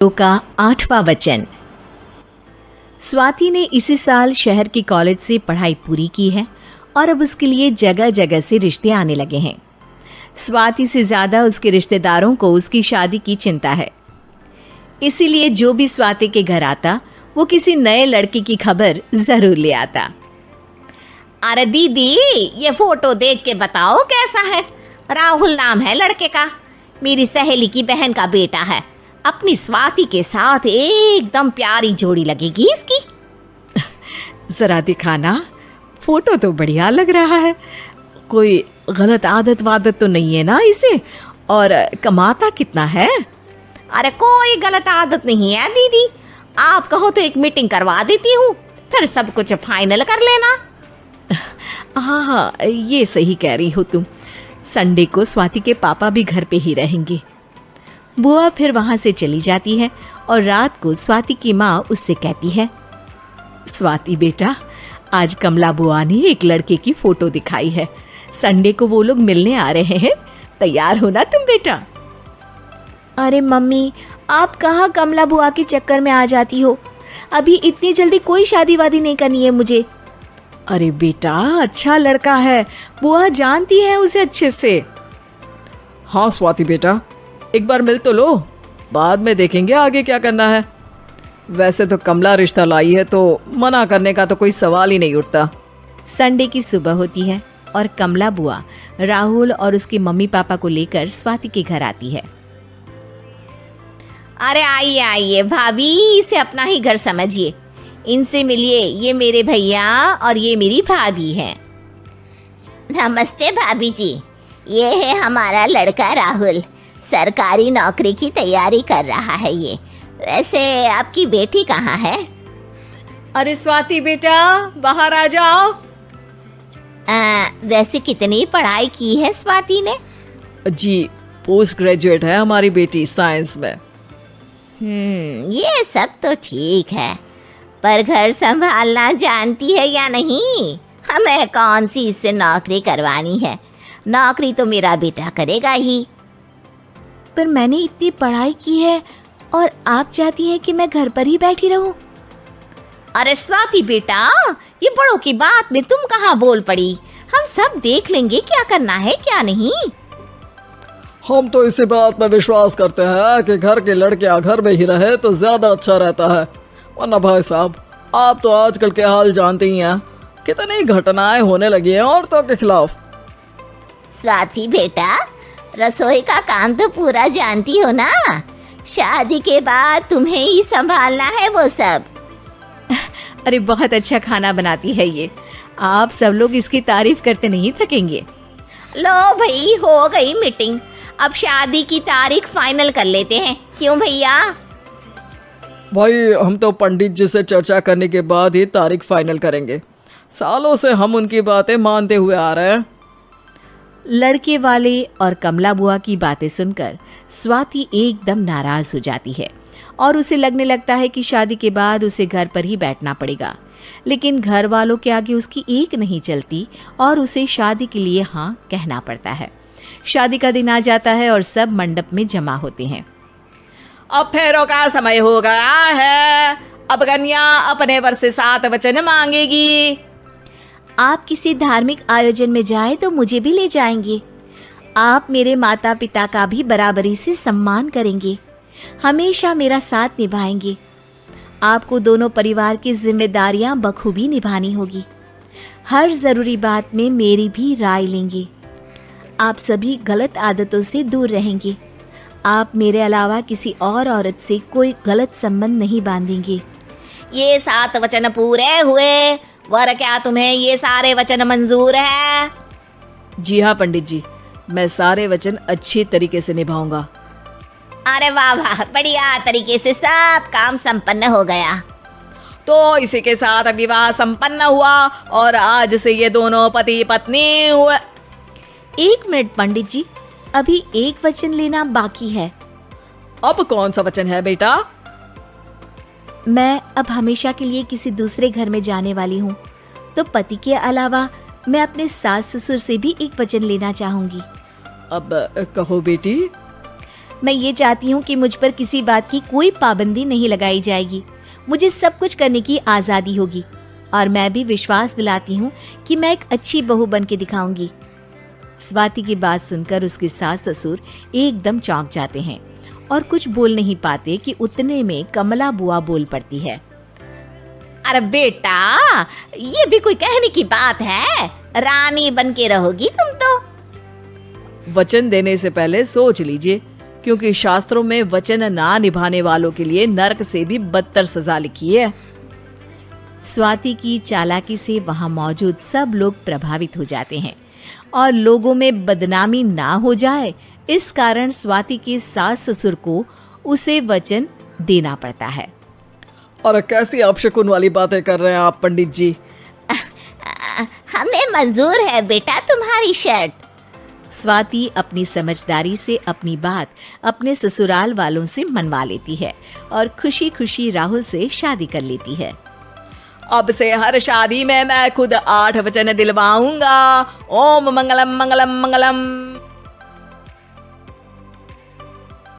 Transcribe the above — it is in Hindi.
का 8वां वचन। स्वाति ने इसी साल शहर के कॉलेज से पढ़ाई पूरी की है और अब उसके लिए जगह जगह से रिश्ते आने लगे हैं। स्वाति से ज़्यादा उसके रिश्तेदारों को उसकी शादी की चिंता है, इसीलिए जो भी स्वाति के घर आता वो किसी नए लड़के की खबर ज़रूर ले आता। अरे दीदी, ये फोटो देख के बताओ कैसा है। राहुल नाम है लड़के का, मेरी सहेली की बहन का बेटा है। अपनी स्वाति के साथ एकदम प्यारी जोड़ी लगेगी इसकी। ज़रा दिखाना, फोटो तो बढ़िया लग रहा है। कोई गलत आदत वादत तो नहीं है ना इसे? और कमाता कितना है? अरे कोई गलत आदत नहीं है दीदी, आप कहो तो एक मीटिंग करवा देती हूँ, फिर सब कुछ फाइनल कर लेना। हाँ हाँ, ये सही कह रही हो तुम। संडे को स्वाति के पापा भी घर पे ही रहेंगे। बुआ फिर वहाँ से चली जाती है और रात को स्वाति की माँ उससे कहती है, स्वाति बेटा, आज कमला बुआ ने एक लड़के की फोटो दिखाई है। संडे को वो लोग मिलने आ रहे हैं, तैयार हो ना तुम बेटा? अरे मम्मी, आप कहाँ कमला बुआ के चक्कर में आ जाती हो? अभी इतनी जल्दी कोई शादी वादी नहीं करनी है मुझे। अरे बेटा, अच्छा लड़का है, बुआ जानती है उसे अच्छे से। हाँ स्वाति बेटा, एक बार मिल तो लो, बाद में देखेंगे आगे क्या करना है। वैसे तो कमला रिश्ता लाई है तो मना करने का तो कोई सवाल ही नहीं उठता। संडे की सुबह होती है और कमला बुआ राहुल और उसके मम्मी पापा को लेकर स्वाति के घर आती है। अरे आइए आइए भाभी, इसे अपना ही घर समझिए, इनसे मिलिए। ये मेरे भैया और ये मेरी भाभी हैं। नमस्ते भाभी जी, ये है हमारा लड़का राहुल, सरकारी नौकरी की तैयारी कर रहा है ये। वैसे आपकी बेटी कहाँ है? अरे स्वाति बेटा, बाहर आ जाओ। वैसे कितनी पढ़ाई की है स्वाति ने? जी, पोस्ट ग्रेजुएट है हमारी बेटी साइंस में। ये सब तो ठीक है, पर घर संभालना जानती है या नहीं? हमें कौन सी इससे नौकरी करवानी है, नौकरी तो मेरा बेटा करेगा ही। पर मैंने इतनी पढ़ाई की है और आप चाहती हैं कि मैं घर पर ही बैठी रहूं? अरे स्वाति बेटा, ये बड़ों की बात में तुम कहाँ बोल पड़ी? हम सब देख लेंगे क्या करना है क्या नहीं। हम तो इसी बात में विश्वास करते हैं कि घर के लड़के घर में ही रहे तो ज्यादा अच्छा रहता है। वरना भाई साहब, आप तो आजकल के हाल जानते ही हैं, कितनी घटनाएं होने लगी हैं औरतों के खिलाफ। स्वाति बेटा, रसोई का काम तो पूरा जानती हो ना? शादी के बाद तुम्हें ही संभालना है वो सब। अरे बहुत अच्छा खाना बनाती है ये, आप सब लोग इसकी तारीफ करते नहीं थकेंगे। लो भाई, हो गई मीटिंग, अब शादी की तारीख फाइनल कर लेते हैं, क्यों भैया? भाई, हम तो पंडित जी से चर्चा करने के बाद ही तारीख फाइनल करेंगे। सालों से हम उनकी बातें मानते हुए आ रहे हैं। लड़के वाले और कमला बुआ की बातें सुनकर स्वाति एकदम नाराज हो जाती है और उसे लगने लगता है कि शादी के बाद उसे घर पर ही बैठना पड़ेगा। लेकिन घर वालों के आगे उसकी एक नहीं चलती और उसे शादी के लिए हाँ कहना पड़ता है। शादी का दिन आ जाता है और सब मंडप में जमा होते हैं। अब फेरों का समय हो गया है, अब कन्या अपने वर से 7 वचन मांगेगी। आप किसी धार्मिक आयोजन में जाएं तो मुझे भी ले जाएंगे। आप मेरे माता पिता का भी बराबरी से सम्मान करेंगे, हमेशा मेरा साथ निभाएंगे। आपको दोनों परिवार की जिम्मेदारियां बखूबी निभानी होगी। हर ज़रूरी बात में मेरी भी राय लेंगे। आप सभी गलत आदतों से दूर रहेंगे। आप मेरे अलावा किसी और औरत से कोई गलत संबंध नहीं बांधेंगे। ये 7 वचन पूरे हुए, वर क्या तुम्हें ये सारे वचन मंजूर है? जी हाँ पंडित जी, मैं सारे वचन अच्छे तरीके से निभाऊंगा। अरे वाह वाह, बढ़िया तरीके से सब काम संपन्न हो गया। तो इसी के साथ विवाह संपन्न हुआ और आज से ये दोनों पति पत्नी हुए। 1 मिनट पंडित जी, अभी एक वचन लेना बाकी है। अब कौन सा वचन है बेटा? मैं अब हमेशा के लिए किसी दूसरे घर में जाने वाली हूँ, तो पति के अलावा मैं अपने सास ससुर से भी एक वचन लेना चाहूंगी। अब कहो बेटी। मैं ये चाहती हूँ कि मुझ पर किसी बात की कोई पाबंदी नहीं लगाई जाएगी। मुझे सब कुछ करने की आज़ादी होगी और मैं भी विश्वास दिलाती हूँ कि मैं एक अच्छी बहू बन के दिखाऊंगी। स्वाति की बात सुनकर उसके सास ससुर एकदम चौंक जाते हैं और कुछ बोल नहीं पाते कि उतने में कमला बुआ बोल पड़ती है। अरे बेटा, ये भी कोई कहने की बात है? रानी बन के रहोगी तुम तो। वचन देने से पहले सोच लीजिए, क्योंकि शास्त्रों में वचन ना निभाने वालों के लिए नरक से भी बदतर सजा लिखी है। स्वाति की चालाकी से वहां मौजूद सब लोग प्रभावित हो जाते हैं और लोगों में बदनामी ना हो जाए, इस कारण स्वाति के सास ससुर को उसे वचन देना पड़ता है। और कैसी अपशकुन वाली बातें कर रहे हैं आप पंडित जी? हमें मंजूर है बेटा तुम्हारी शर्त। स्वाति अपनी समझदारी से अपनी बात अपने ससुराल वालों से मनवा लेती है और खुशी खुशी राहुल से शादी कर लेती है। अब से हर शादी में मैं खुद 8 वचन दिलवाऊंगा। ओम मंगलम मंगलम मंगलम।